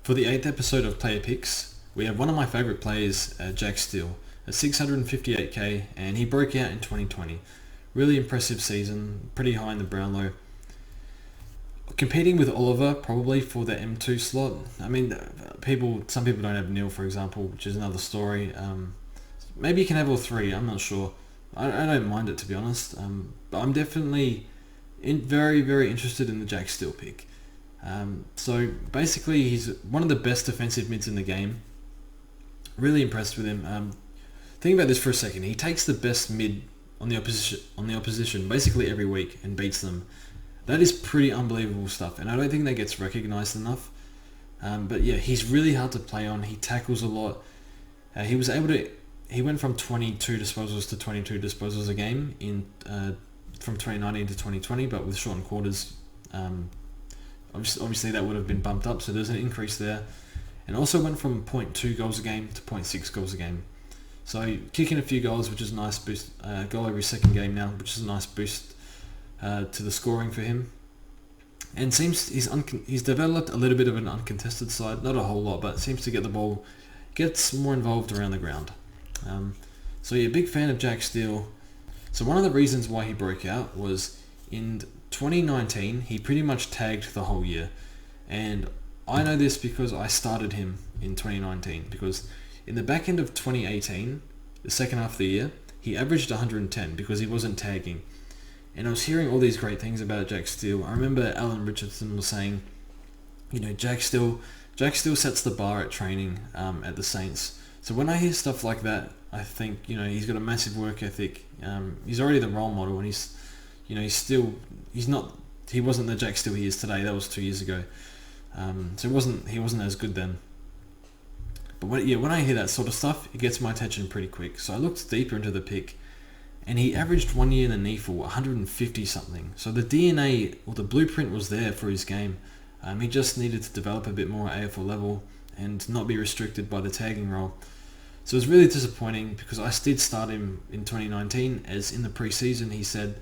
For the 8th episode of Player Picks, we have one of my favourite players, Jack Steele, at 658k, and he broke out in 2020. Really impressive season, pretty high in the Brownlow. Competing with Oliver probably for the M2 slot. I mean, some people don't have Neil, for example, which is another story. Maybe you can have all three, I'm not sure. I don't mind it, to be honest. But I'm definitely very, very interested in the Jack Steele pick. So basically, he's one of the best defensive mids in the game. Really impressed with him. Think about this for a second. He takes the best mid on the opposition basically every week and beats them. That is pretty unbelievable stuff, and I don't think that gets recognised enough. But yeah, he's really hard to play on. He tackles a lot. He went from 22 disposals to 22 disposals a game from 2019 to 2020, but with shortened quarters. Obviously that would have been bumped up, so there's an increase there. And also went from 0.2 goals a game to 0.6 goals a game. So kicking a few goals, which is a nice boost. Goal every second game now, which is a nice boost to the scoring for him. And seems he's developed a little bit of an uncontested side, not a whole lot, but seems to get the ball, gets more involved around the ground. So yeah, big fan of Jack Steele. So one of the reasons why he broke out was in 2019, he pretty much tagged the whole year. And I know this because I started him in 2019, because in the back end of 2018, the second half of the year, he averaged 110 because he wasn't tagging. And I was hearing all these great things about Jack Steele. I remember Alan Richardson was saying, Jack Steele sets the bar at training at the Saints. So when I hear stuff like that, I think, he's got a massive work ethic. He's already the role model, and he wasn't the Jack Steele he is today. That was 2 years ago. So he wasn't as good then. But when I hear that sort of stuff, it gets my attention pretty quick. So I looked deeper into the pick, and he averaged 1 year in the NEFL 150 something. So the DNA or the blueprint was there for his game. He just needed to develop a bit more at AFL level and not be restricted by the tagging role. So it was really disappointing because I did start him in 2019, as in the preseason he said,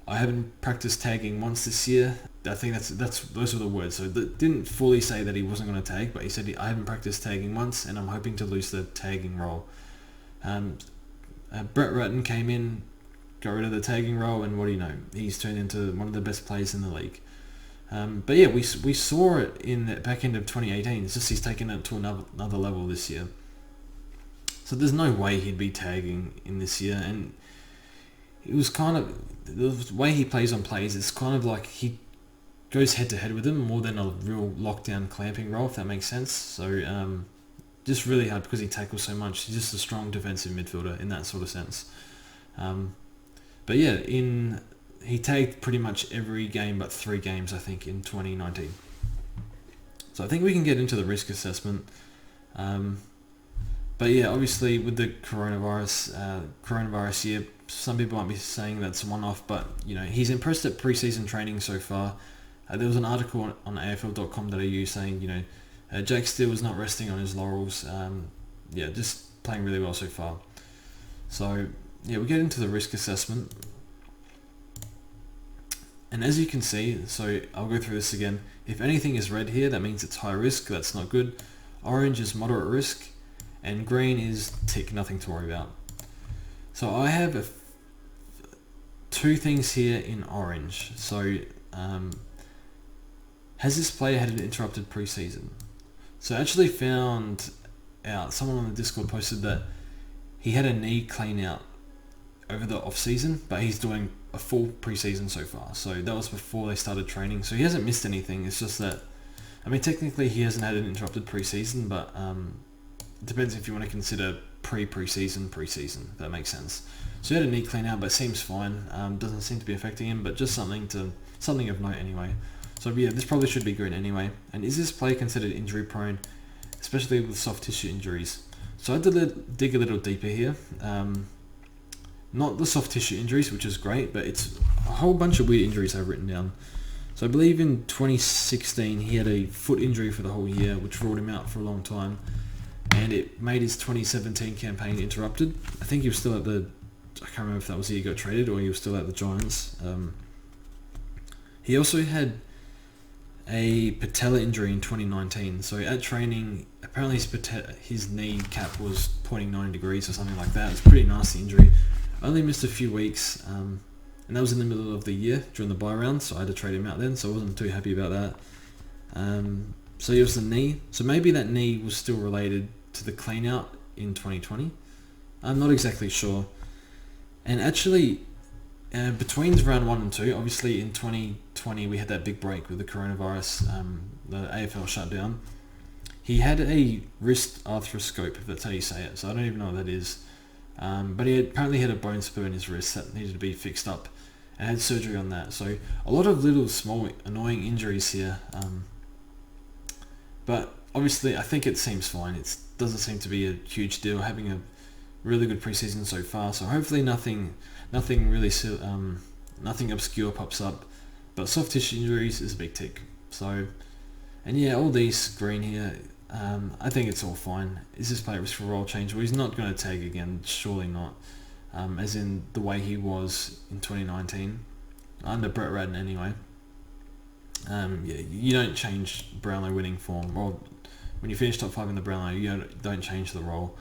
I haven't practiced tagging once this year. I think those were the words. So that didn't fully say that he wasn't going to tag, but he said I haven't practiced tagging once, and I'm hoping to lose the tagging role. Brett Rutten came in, got rid of the tagging role, and what do you know? He's turned into one of the best players in the league. But yeah, we saw it in the back end of 2018. It's just he's taken it to another level this year. So there's no way he'd be tagging in this year, and it was kind of the way he plays on plays. It's kind of like he goes head to head with him more than a real lockdown clamping role, if that makes sense. So just really hard because he tackles so much. He's just a strong defensive midfielder in that sort of sense. But yeah, he tagged pretty much every game but 3 games, I think, in 2019. So I think we can get into the risk assessment. But yeah, obviously with the coronavirus year, some people might be saying that's one-off, but he's impressed at pre-season training so far. There was an article on AFL.com.au saying, Jack Steele was not resting on his laurels. Just playing really well so far. So yeah, we get into the risk assessment. And as you can see, so I'll go through this again. If anything is red here, that means it's high risk. That's not good. Orange is moderate risk. And green is tick, nothing to worry about. So I have 2 things here in orange. So has this player had an interrupted preseason? So I actually found out, someone on the Discord posted that he had a knee clean out over the off season, but he's doing a full preseason so far. So that was before they started training. So he hasn't missed anything. It's just that, technically he hasn't had an interrupted preseason, but it depends if you want to consider preseason, if that makes sense. So he had a knee clean out, but seems fine. Doesn't seem to be affecting him, but just something of note anyway. So yeah, this probably should be green anyway. And is this player considered injury prone, especially with soft tissue injuries? So I had to dig a little deeper here. Not the soft tissue injuries, which is great, but it's a whole bunch of weird injuries I've written down. So I believe in 2016 he had a foot injury for the whole year, which ruled him out for a long time, and it made his 2017 campaign interrupted. I think he was still at I can't remember if that was the year he got traded or he was still at the Giants. He also had a patella injury in 2019. So at training, apparently his knee cap was pointing 90 degrees or something like that. It's a pretty nasty injury. Only missed a few weeks, and that was in the middle of the year during the bye round, so I had to trade him out then, so I wasn't too happy about that. So it was the knee. So maybe that knee was still related to the clean out in 2020. I'm not exactly sure. And actually, between round 1 and 2, obviously in 2020 we had that big break with the coronavirus, the AFL shut down. He had a wrist arthroscope, if that's how you say it, so I don't even know what that is. But he apparently had a bone spur in his wrist that needed to be fixed up, and had surgery on that. So a lot of little small annoying injuries here. But obviously I think it seems fine. It doesn't seem to be a huge deal, having a really good preseason so far. So hopefully nothing really nothing obscure pops up. But soft tissue injuries is a big tick. So, and yeah, all these green here, I think it's all fine. Is this player risk for role change? Well, he's not going to tag again, surely not. As in the way he was in 2019, under Brett Rutten anyway. Yeah, you don't change Brownlow winning form, or when you finish top 5 in the Brownlow, you don't change the role.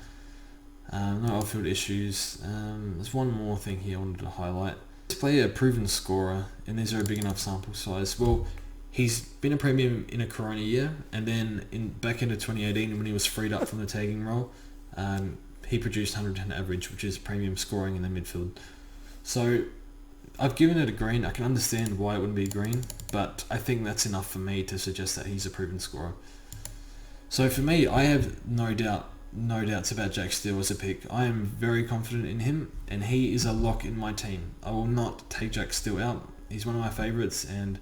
No off-field issues. There's one more thing here I wanted to highlight. This player, a proven scorer, and these are a big enough sample size. Well, he's been a premium in a Corona year, and then back into 2018 when he was freed up from the tagging role, he produced 110 average, which is premium scoring in the midfield. So I've given it a green. I can understand why it wouldn't be green, but I think that's enough for me to suggest that he's a proven scorer. So for me, I have no doubts about Jack Steele as a pick. I am very confident in him, and he is a lock in my team. I will not take Jack Steele out. He's one of my favourites, and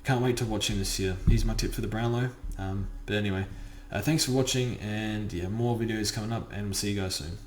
can't wait to watch him this year. He's my tip for the Brownlow. But anyway, thanks for watching, and yeah, more videos coming up, and we'll see you guys soon.